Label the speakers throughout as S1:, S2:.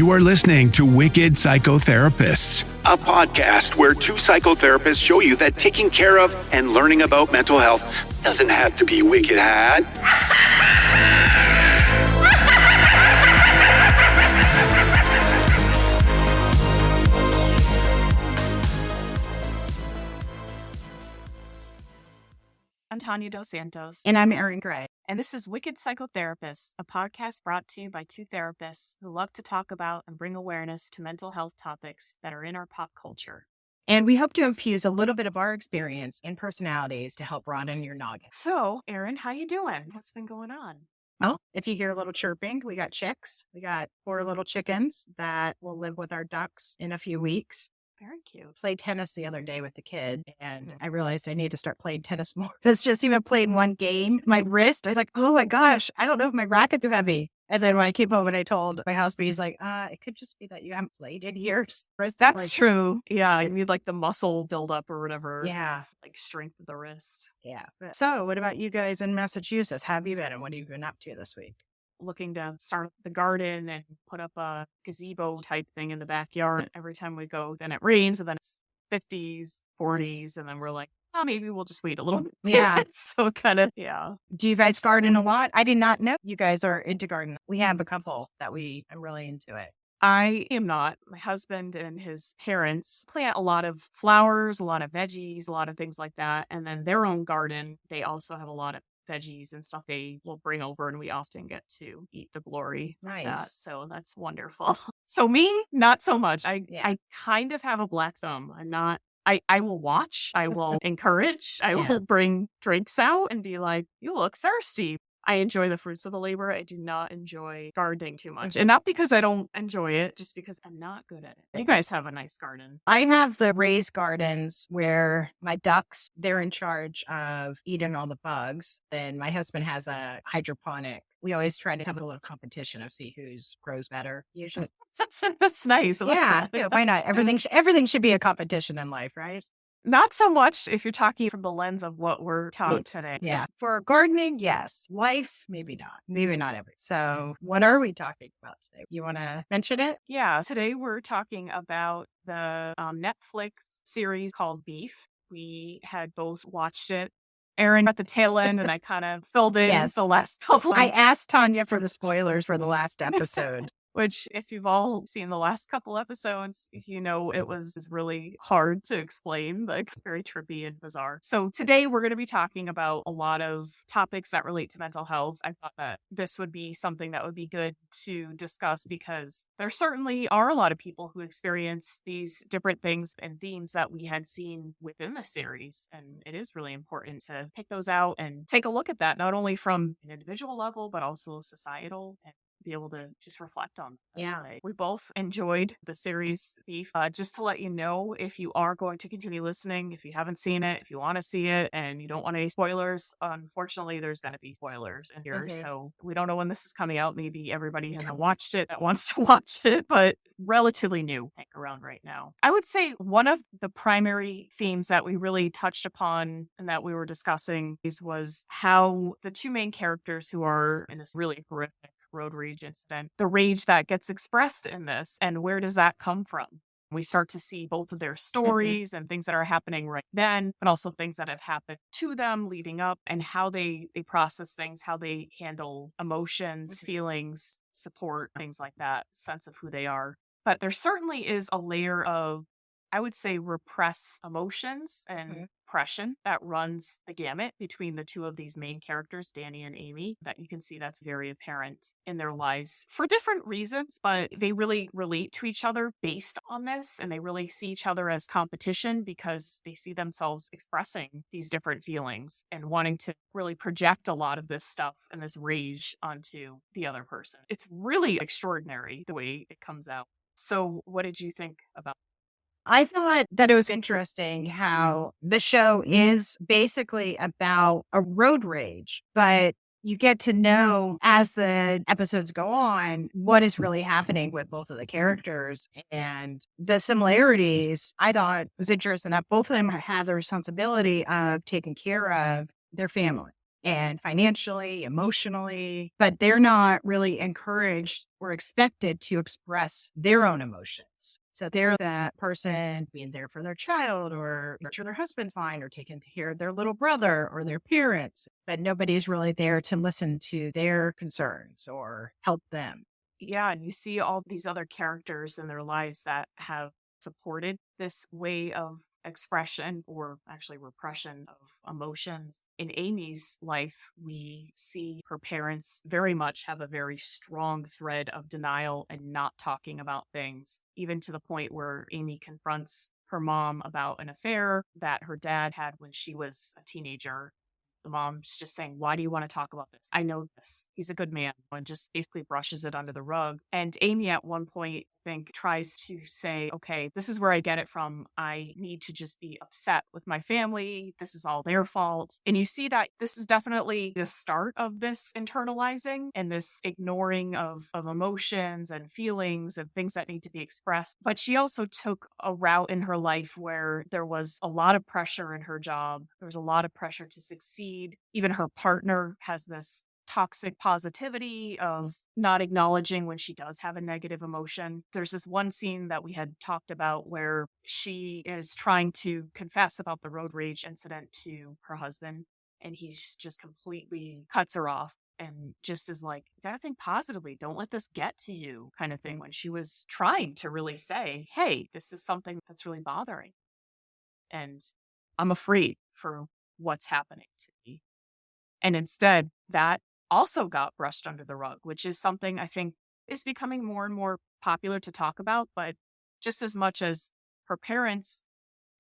S1: You are listening to Wicked Psychotherapists, a podcast where two psychotherapists show you that taking care of and learning about mental health doesn't have to be wicked hard.
S2: I'm Tanya Dos Santos.
S3: And I'm Erin Gray.
S2: And this is Wicked Psychotherapists, a podcast brought to you by two therapists who love to talk about and bring awareness to mental health topics that are in our pop culture.
S3: And we hope to infuse a little bit of our experience and personalities to help broaden your noggin.
S2: So, Erin, how you doing? What's been going on?
S3: Well, if you hear a little chirping, we got chicks. We got 4 little chickens that will live with our ducks in a few weeks.
S2: Very cute.
S3: Played tennis the other day with the kid, and I realized I need to start playing tennis more. Because just even playing one game, my wrist, I was like, oh my gosh, I don't know if my racket's too heavy. And then when I came home and I told my husband, he's like, it could just be that you haven't played in years.
S2: That's true. Yeah, you need like the muscle buildup or whatever.
S3: Yeah.
S2: Like strength of the wrist.
S3: Yeah. So what about you guys in Massachusetts? How have you been and what have you been up to this week?
S2: Looking to start the garden and put up a gazebo type thing in the backyard. Every time we go, then it rains and then it's 50s, 40s. And then we're like, oh, maybe we'll just wait a little bit.
S3: Yeah.
S2: So kind of, yeah.
S3: Do you guys garden a lot? I did not know you guys are into gardening. We have a couple that I'm really into it.
S2: I am not. My husband and his parents plant a lot of flowers, a lot of veggies, a lot of things like that. And then their own garden, they also have a lot of veggies and stuff they will bring over, and we often get to eat the glory of that. So that's wonderful. So me, not so much. I kind of have a black thumb. I'm not. I will watch. I will encourage. I will bring drinks out and be like, you look thirsty. I enjoy the fruits of the labor. I do not enjoy gardening too much. And not because I don't enjoy it, just because I'm not good at it. You guys have a nice garden.
S3: I have the raised gardens where my ducks, they're in charge of eating all the bugs. Then my husband has a hydroponic. We always try to have a little competition of see who's grows better. Usually.
S2: That's nice.
S3: Yeah, why not? Everything should be a competition in life, right?
S2: Not so much if you're talking from the lens of what we're talking today.
S3: Yeah. For gardening, yes. Life, maybe not. Maybe not every. So what are we talking about today? You want to mention it?
S2: Yeah. Today we're talking about the Netflix series called Beef. We had both watched it. Erin at the tail end, and I kind of filled in the last couple.
S3: I asked Tanya for the spoilers for the last episode.
S2: Which, if you've all seen the last couple episodes, you know it was really hard to explain, like very trippy and bizarre. So today we're going to be talking about a lot of topics that relate to mental health. I thought that this would be something that would be good to discuss because there certainly are a lot of people who experience these different things and themes that we had seen within the series. And it is really important to pick those out and take a look at that, not only from an individual level, but also societal and be able to just reflect on that.
S3: Yeah.
S2: We both enjoyed the series Beef. Just to let you know, if you are going to continue listening, if you haven't seen it, if you want to see it and you don't want any spoilers, unfortunately, there's going to be spoilers in here. So we don't know when this is coming out. Maybe everybody hasn't watched it that wants to watch it, but relatively new around right now. I would say one of the primary themes that we really touched upon and that we were discussing was how the two main characters who are in this really horrific road rage incident, the rage that gets expressed in this, and where does that come from? We start to see both of their stories and things that are happening right then, but also things that have happened to them leading up and how they process things, how they handle emotions, feelings, support, things like that, sense of who they are. But there certainly is a layer of, I would say, repressed emotions and depression that runs the gamut between the two of these main characters, Danny and Amy, that you can see that's very apparent in their lives for different reasons, but they really relate to each other based on this, and they really see each other as competition because they see themselves expressing these different feelings and wanting to really project a lot of this stuff and this rage onto the other person. It's really extraordinary the way it comes out. So what did you think about
S3: I thought that it was interesting how the show is basically about a road rage, but you get to know as the episodes go on what is really happening with both of the characters. And the similarities, I thought was interesting that both of them have the responsibility of taking care of their family. and financially, emotionally, but they're not really encouraged or expected to express their own emotions. So they're that person being there for their child or make sure their husband's fine or taking care of their little brother or their parents, but nobody's really there to listen to their concerns or help them.
S2: Yeah, and you see all these other characters in their lives that have supported this way of expression or actually repression of emotions. In Amy's life, we see her parents very much have a very strong thread of denial and not talking about things, even to the point where Amy confronts her mom about an affair that her dad had when she was a teenager. The mom's just saying, why do you want to talk about this? I know this. He's a good man, and just basically brushes it under the rug. And Amy at one point, I think, tries to say, okay, this is where I get it from. I need to just be upset with my family. This is all their fault. And you see that this is definitely the start of this internalizing and this ignoring of emotions and feelings and things that need to be expressed. But she also took a route in her life where there was a lot of pressure in her job. There was a lot of pressure to succeed. Even her partner has this toxic positivity of not acknowledging when she does have a negative emotion. There's this one scene that we had talked about where she is trying to confess about the road rage incident to her husband, and he's just completely cuts her off and just is like, you gotta think positively. Don't let this get to you, kind of thing, when she was trying to really say, hey, this is something that's really bothering. And I'm afraid for what's happening to me. And instead, that also got brushed under the rug, which is something I think is becoming more and more popular to talk about. But just as much as her parents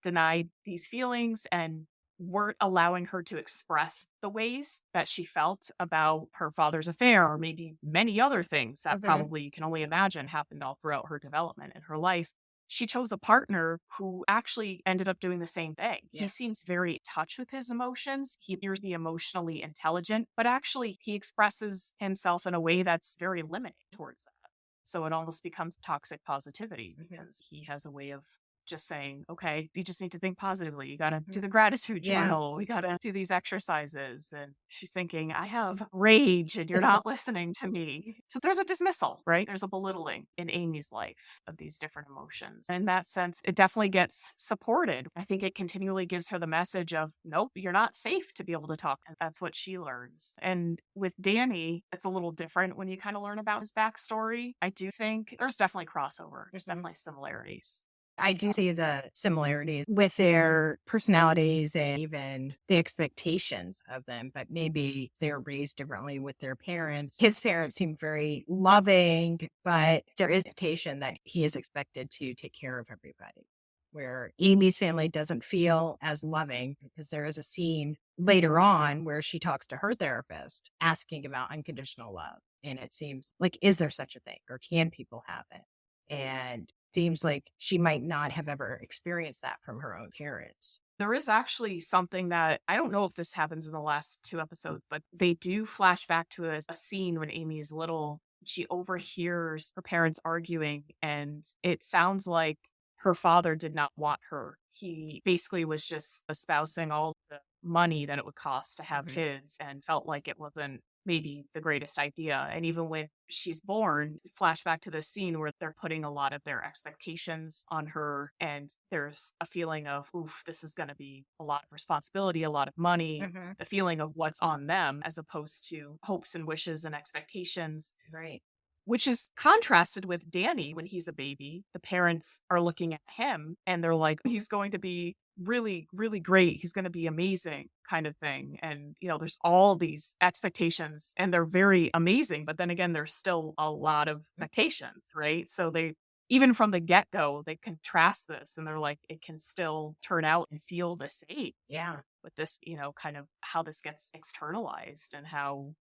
S2: denied these feelings and weren't allowing her to express the ways that she felt about her father's affair, or maybe many other things that probably you can only imagine happened all throughout her development in her life, she chose a partner who actually ended up doing the same thing.
S3: Yeah.
S2: He seems very in touch with his emotions. He appears to be emotionally intelligent, but actually he expresses himself in a way that's very limited towards that. So it almost becomes toxic positivity because he has a way of just saying, okay, you just need to think positively. You got to do the gratitude
S3: Yeah.
S2: journal. We got to do these exercises. And she's thinking, I have rage and you're not listening to me. So there's a dismissal, right? There's a belittling in Amy's life of these different emotions. And in that sense, it definitely gets supported. I think it continually gives her the message of, nope, you're not safe to be able to talk. And that's what she learns. And with Danny, it's a little different when you kind of learn about his backstory. I do think there's definitely crossover. There's definitely similarities.
S3: I do see the similarities with their personalities and even the expectations of them, but maybe they're raised differently with their parents. His parents seem very loving, but there is expectation that he is expected to take care of everybody. Where Amy's family doesn't feel as loving, because there is a scene later on where she talks to her therapist asking about unconditional love. And it seems like, is there such a thing, or can people have it? And seems like she might not have ever experienced that from her own parents.
S2: There is actually something that I don't know if this happens in the last 2 episodes, but they do flash back to a scene when Amy is little. She overhears her parents arguing, and it sounds like her father did not want her. He basically was just espousing all the money that it would cost to have kids and felt like it wasn't maybe the greatest idea. And even when she's born, flashback to this scene where they're putting a lot of their expectations on her, and there's a feeling of, oof, this is going to be a lot of responsibility, a lot of money, the feeling of what's on them as opposed to hopes and wishes and expectations.
S3: Right.
S2: Which is contrasted with Danny when he's a baby. The parents are looking at him and they're like, he's going to be really, really great. He's going to be amazing, kind of thing. And, there's all these expectations and they're very amazing. But then again, there's still a lot of expectations, right? So even from the get-go, they contrast this and they're like, it can still turn out and feel the same.
S3: Yeah.
S2: With this, kind of how this gets externalized and how.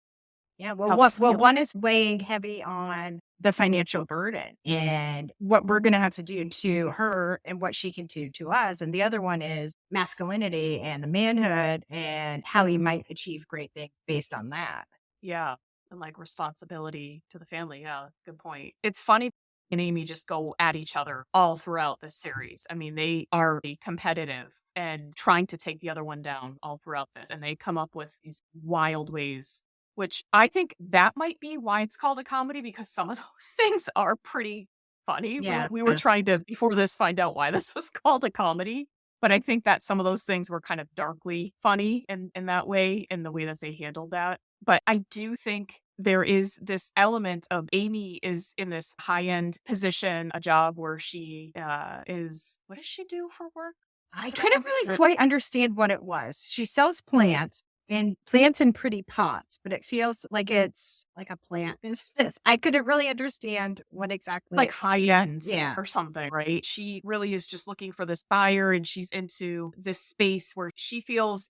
S3: Yeah, one is weighing heavy on the financial burden and what we're going to have to do to her and what she can do to us. And the other one is masculinity and the manhood and how he might achieve great things based on that.
S2: Yeah. And like responsibility to the family. Yeah, good point. It's funny and Amy just go at each other all throughout the series. I mean, they are competitive and trying to take the other one down all throughout this. And they come up with these wild ways, which I think that might be why it's called a comedy, because some of those things are pretty funny.
S3: Yeah.
S2: We were trying to, before this, find out why this was called a comedy. But I think that some of those things were kind of darkly funny in that way, in the way that they handled that. But I do think there is this element of Amy is in this high-end position, a job where she is, what does she do for work?
S3: I couldn't really quite understand what it was. She sells plants and plants in pretty pots, but it feels like it's like a plant business. I couldn't really understand what exactly.
S2: Like high end
S3: Yeah.
S2: or something, right? She really is just looking for this buyer, and she's into this space where she feels,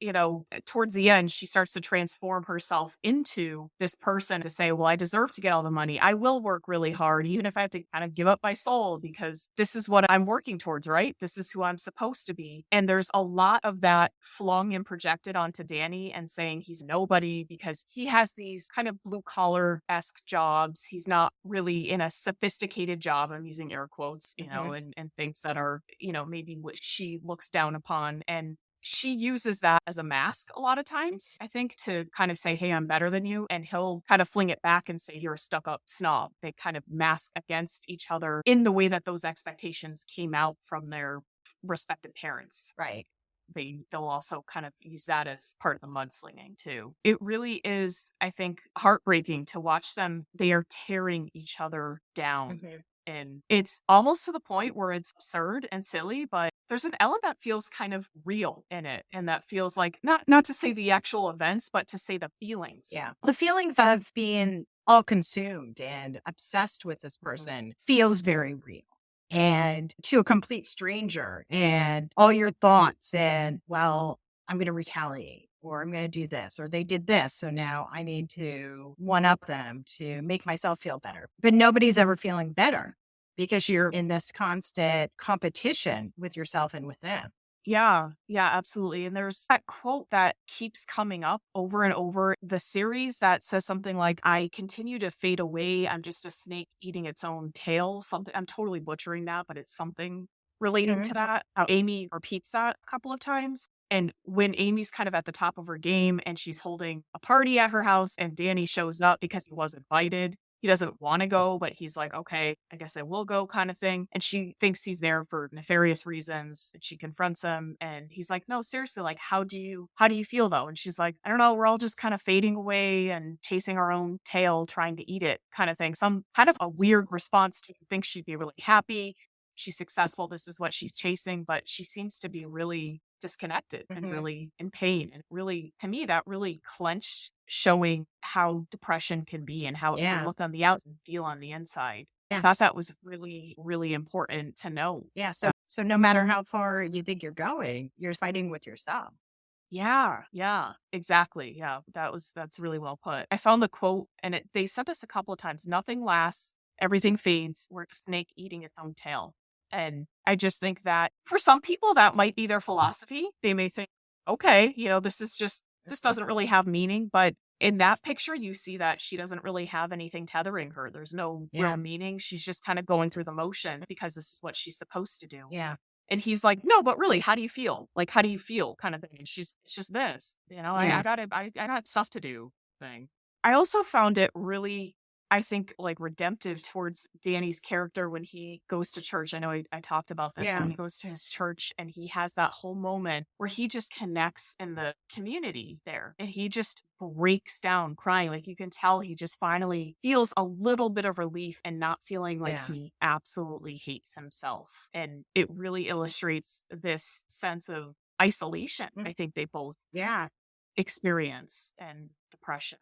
S2: towards the end, she starts to transform herself into this person to say, well, I deserve to get all the money. I will work really hard, even if I have to kind of give up my soul, because this is what I'm working towards, right? This is who I'm supposed to be. And there's a lot of that flung and projected onto Danny and saying he's nobody because he has these kind of blue collar-esque jobs. He's not really in a sophisticated job. I'm using air quotes, and things that are, maybe what she looks down upon. And she uses that as a mask a lot of times, I think, to kind of say, hey, I'm better than you. And he'll kind of fling it back and say, you're a stuck up snob. They kind of mask against each other in the way that those expectations came out from their respective parents.
S3: Right.
S2: They'll also kind of use that as part of the mudslinging too. It really is, I think, heartbreaking to watch them. They are tearing each other down.
S3: Mhm.
S2: And it's almost to the point where it's absurd and silly, but there's an element that feels kind of real in it. And that feels like not to say the actual events, but to say the feelings.
S3: Yeah. The feelings of being all consumed and obsessed with this person feels very real. And to a complete stranger, and all your thoughts, and well, I'm going to retaliate, or I'm going to do this, or they did this, so now I need to one up them to make myself feel better. But nobody's ever feeling better because you're in this constant competition with yourself and with them.
S2: Yeah, absolutely. And there's that quote that keeps coming up over and over the series that says something like, I continue to fade away. I'm just a snake eating its own tail. Something, I'm totally butchering that, but it's something relating to that. How Amy repeats that a couple of times. And when Amy's kind of at the top of her game and she's holding a party at her house and Danny shows up because he was invited, he doesn't want to go, but he's like, okay, I guess I will go, kind of thing. And she thinks he's there for nefarious reasons. And she confronts him and he's like, no, seriously, like, how do you feel though? And she's like, I don't know, we're all just kind of fading away and chasing our own tail, trying to eat it, kind of thing. Some kind of a weird response to think she'd be really happy. She's successful. This is what she's chasing, but she seems to be really disconnected and really in pain. And really, to me, that really clenched, showing how depression can be and how it can look on the outside and feel on the inside. I thought that was really, really important to know.
S3: Yeah. So no matter how far you think you're going, you're fighting with yourself.
S2: Yeah, exactly. Yeah, that's really well put. I found the quote, and they said this a couple of times. Nothing lasts, everything fades. We're a snake eating its own tail. And I just think that for some people, that might be their philosophy. They may think, okay, this doesn't really have meaning. But in that picture, you see that she doesn't really have anything tethering her. There's no real meaning. She's just kind of going through the motion because this is what she's supposed to do.
S3: Yeah.
S2: And he's like, no, but really, how do you feel? Like, how do you feel? Kind of thing. And it's just this, I got stuff to do thing. I also found it really, I think, like, redemptive towards Danny's character when he goes to church. I know I talked about this when he goes to his church and he has that whole moment where he just connects in the community there and he just breaks down crying. Like, you can tell he just finally feels a little bit of relief and not feeling like he absolutely hates himself. And it really illustrates this sense of isolation. I think they both experience, and depression.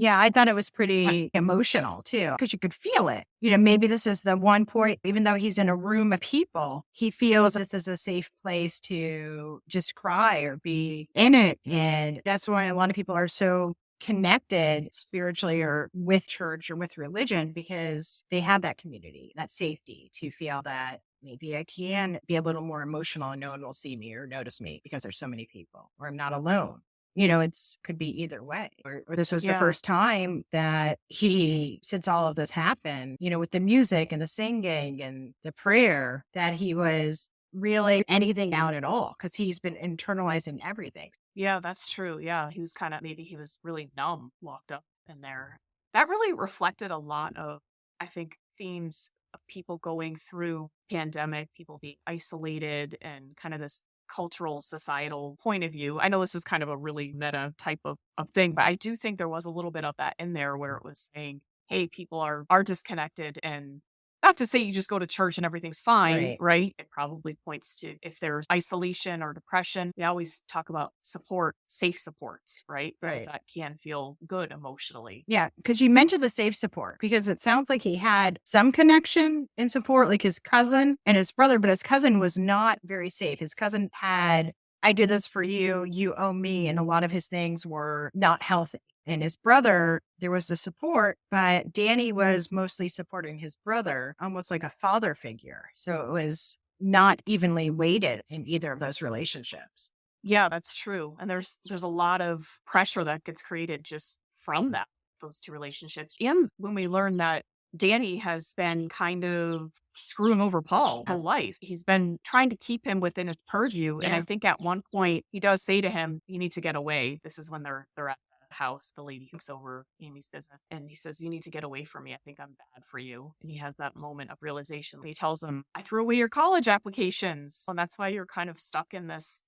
S3: Yeah, I thought it was pretty emotional too, because you could feel it. Maybe this is the one point, even though he's in a room of people, he feels this is a safe place to just cry or be in it. And that's why a lot of people are so connected spiritually or with church or with religion, because they have that community, that safety to feel that maybe I can be a little more emotional and no one will see me or notice me because there's so many people, or I'm not alone. it's could be either way. Or this was the
S2: Yeah.
S3: first time that he, since all of this happened, with the music and the singing and the prayer, that he was really anything out at all because he's been internalizing everything.
S2: Yeah, that's true. Yeah, he was maybe he was really numb, locked up in there. That really reflected a lot of, I think, themes of people going through pandemic, people being isolated, and kind of this cultural, societal point of view. I know this is kind of a really meta type of thing, but I do think there was a little bit of that in there where it was saying, hey, people are disconnected, and not to say you just go to church and everything's fine,
S3: Right.
S2: right? It probably points to if there's isolation or depression. They always talk about support, safe supports, right? Because
S3: Right.
S2: that can feel good emotionally.
S3: Yeah, because you mentioned the safe support, because it sounds like he had some connection and support, like his cousin and his brother, but his cousin was not very safe. His cousin had, I did this for you, you owe me. And a lot of his things were not healthy. And his brother, there was the support, but Danny was mostly supporting his brother, almost like a father figure. So it was not evenly weighted in either of those relationships.
S2: Yeah, that's true. And there's a lot of pressure that gets created just from those two relationships. And when we learn that Danny has been kind of screwing over Paul whole life. He's been trying to keep him within his purview. And I think at one point he does say to him, you need to get away. This is when they're at the house. The lady takes over Amy's business. And he says, you need to get away from me. I think I'm bad for you. And he has that moment of realization. He tells him, I threw away your college applications. And that's why you're kind of stuck in this.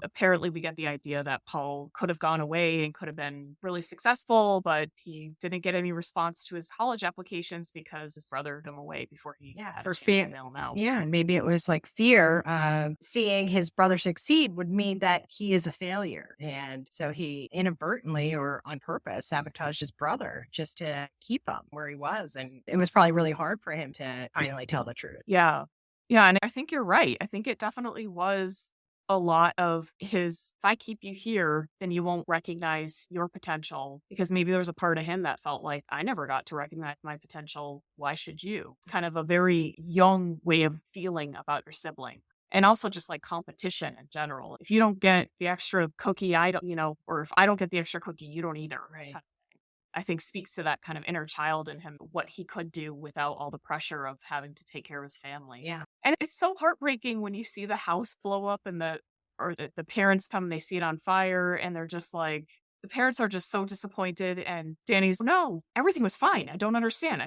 S2: Apparently we get the idea that Paul could have gone away and could have been really successful, but he didn't get any response to his college applications because his brother threw him away before he had
S3: For
S2: a chance
S3: fear.
S2: to mail him out.
S3: Yeah, and maybe it was like fear of seeing his brother succeed would mean that he is a failure. And so he inadvertently or on purpose sabotaged his brother just to keep him where he was. And it was probably really hard for him to finally tell the truth.
S2: Yeah. Yeah. And I think you're right. I think it definitely was a lot of his, if I keep you here, then you won't recognize your potential, because maybe there was a part of him that felt like, I never got to recognize my potential. Why should you? It's kind of a very young way of feeling about your sibling. And also just like competition in general. If you don't get the extra cookie, I don't, or if I don't get the extra cookie, you don't either.
S3: Right.
S2: Kind of thing. I think speaks to that kind of inner child in him, what he could do without all the pressure of having to take care of his family.
S3: Yeah.
S2: And it's so heartbreaking when you see the house blow up and the parents come and they see it on fire and they're just like, the parents are just so disappointed. And Danny's, no, everything was fine. I don't understand.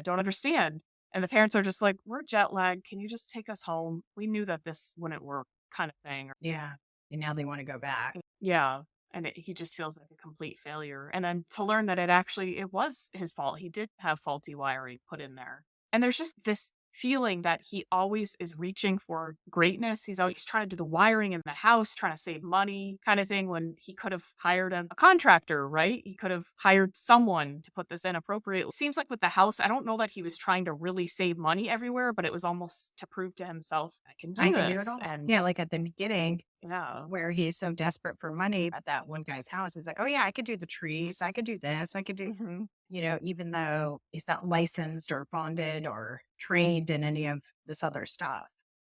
S2: And the parents are just like, we're jet lagged. Can you just take us home? We knew that this wouldn't work, kind of thing.
S3: Yeah. And now they want to go back.
S2: Yeah. And he just feels like a complete failure. And then to learn that it was his fault. He did have faulty wiring put in there. And there's just this feeling that he always is reaching for greatness. He's always trying to do the wiring in the house, trying to save money kind of thing, when he could have hired a contractor, right? He could have hired someone to put this in appropriately. It seems like with the house, I don't know that he was trying to really save money everywhere, but it was almost to prove to himself, I can do this.
S3: It all.
S2: And
S3: yeah, like at the beginning,
S2: yeah,
S3: where he's so desperate for money at that one guy's house. He's like, oh yeah, I could do the trees. I could do this. I could do, even though he's not licensed or bonded or trained in any of this other stuff.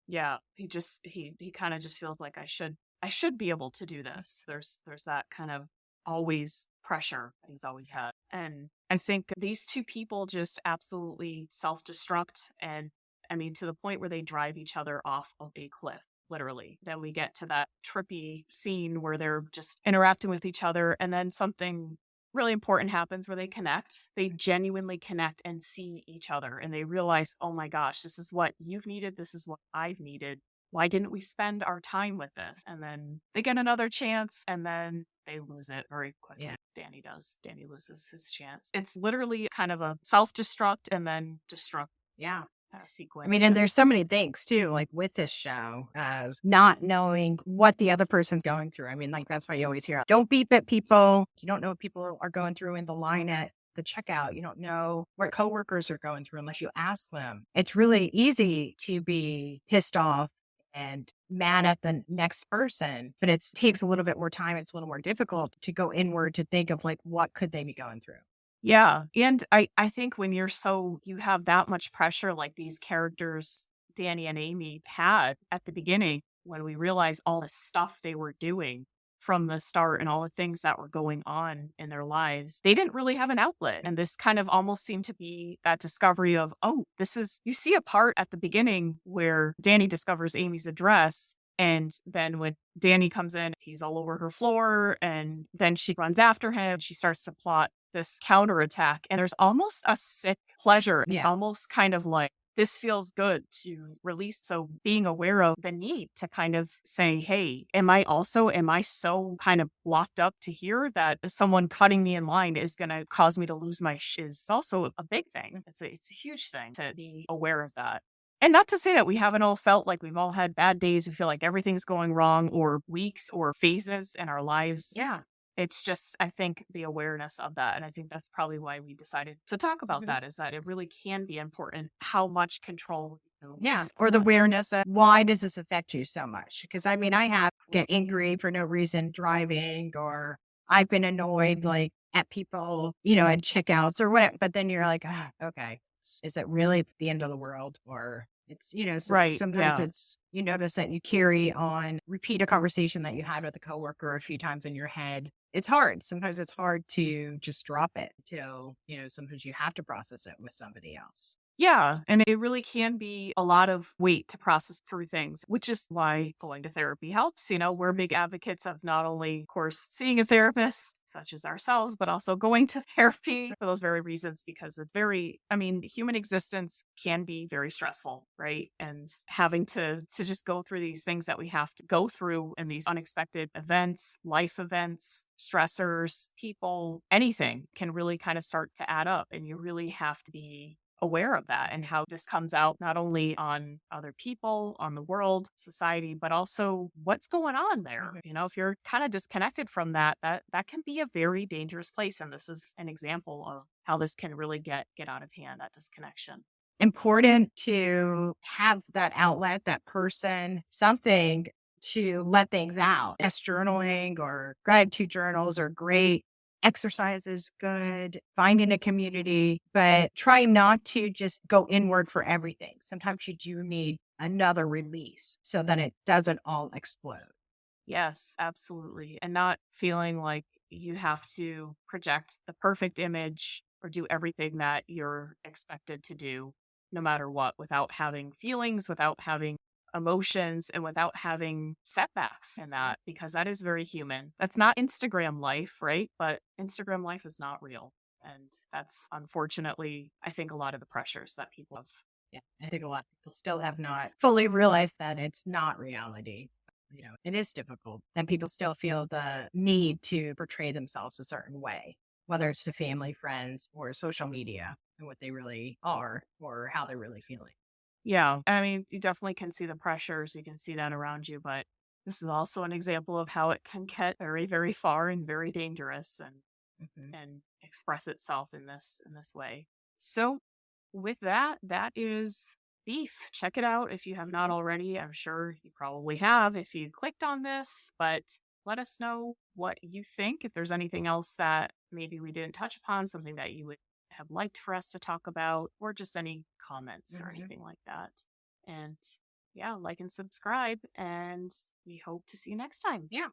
S2: Yeah. He kind of just feels like I should be able to do this. There's that kind of always pressure that he's always had. And I think these two people just absolutely self-destruct. And I mean, to the point where they drive each other off of a cliff. Literally. Then we get to that trippy scene where they're just interacting with each other, and then something really important happens where they connect. They genuinely connect and see each other, and they realize, oh my gosh, this is what you've needed. This is what I've needed. Why didn't we spend our time with this? And then they get another chance, and then they lose it very quickly.
S3: Yeah.
S2: Danny does. Danny loses his chance. It's literally kind of a self-destruct and then destruct.
S3: Yeah.
S2: Sequence.
S3: I mean, and there's so many things too, like with this show, of not knowing what the other person's going through. I mean, like that's why you always hear, don't beep at people. You don't know what people are going through in the line at the checkout. You don't know what coworkers are going through unless you ask them. It's really easy to be pissed off and mad at the next person, but it takes a little bit more time. It's a little more difficult to go inward to think of like, what could they be going through?
S2: Yeah. And I think when you have that much pressure, like these characters, Danny and Amy, had at the beginning, when we realized all the stuff they were doing from the start and all the things that were going on in their lives, they didn't really have an outlet. And this kind of almost seemed to be that discovery of, oh, this is, you see a part at the beginning where Danny discovers Amy's address. And then when Danny comes in, he's all over her floor. And then she runs after him. She starts to plot this counterattack. And there's almost a sick pleasure.
S3: Yeah.
S2: Almost kind of like, this feels good to release. So being aware of the need to kind of say, hey, am I so kind of locked up to here that someone cutting me in line is going to cause me to lose my is also a big thing. It's a huge thing to be aware of that. And not to say that we haven't all felt like we've all had bad days. We feel like everything's going wrong, or weeks or phases in our lives.
S3: Yeah.
S2: It's just, I think, the awareness of that. And I think that's probably why we decided to talk about that, is that it really can be important how much control.
S3: Yeah. Or the awareness of, why does this affect you so much? Because I mean, I have get angry for no reason driving, or I've been annoyed like at people, at checkouts or whatever. But then you're like, okay, is it really the end of the world? Or it's,
S2: right.
S3: Sometimes it's, you notice that you carry on, repeat a conversation that you had with a coworker a few times in your head. It's hard. Sometimes it's hard to just drop it till, sometimes you have to process it with somebody else.
S2: Yeah. And it really can be a lot of weight to process through things, which is why going to therapy helps. We're big advocates of not only, of course, seeing a therapist such as ourselves, but also going to therapy for those very reasons, because it's human existence can be very stressful, right? And having to just go through these things that we have to go through, and these unexpected events, life events, stressors, people, anything can really kind of start to add up. And you really have to be aware of that and how this comes out not only on other people, on the world, society, but also what's going on there. If you're kind of disconnected from that can be a very dangerous place. And this is an example of how this can really get out of hand, that disconnection.
S3: Important to have that outlet, that person, something to let things out. As journaling or gratitude journals are great. Exercise is good, finding a community, but try not to just go inward for everything. Sometimes you do need another release so that it doesn't all explode.
S2: Yes, absolutely. And not feeling like you have to project the perfect image or do everything that you're expected to do, no matter what, without having feelings, without having emotions, and without having setbacks in that, because that is very human. That's not Instagram life, right? But Instagram life is not real. And that's unfortunately, I think, a lot of the pressures that people have.
S3: Yeah, I think a lot of people still have not fully realized that it's not reality. It is difficult. And people still feel the need to portray themselves a certain way, whether it's to family, friends, or social media, and what they really are or how they're really feeling.
S2: Yeah, you definitely can see the pressures. You can see that around you, but this is also an example of how it can get very, very far and very dangerous, and express itself in this way. So with that is Beef. Check it out if you have not already. I'm sure you probably have if you clicked on this, but let us know what you think. If there's anything else that maybe we didn't touch upon, something that you would have liked for us to talk about, or just any comments or anything like that. And yeah, like and subscribe, and we hope to see you next time.
S3: Yeah.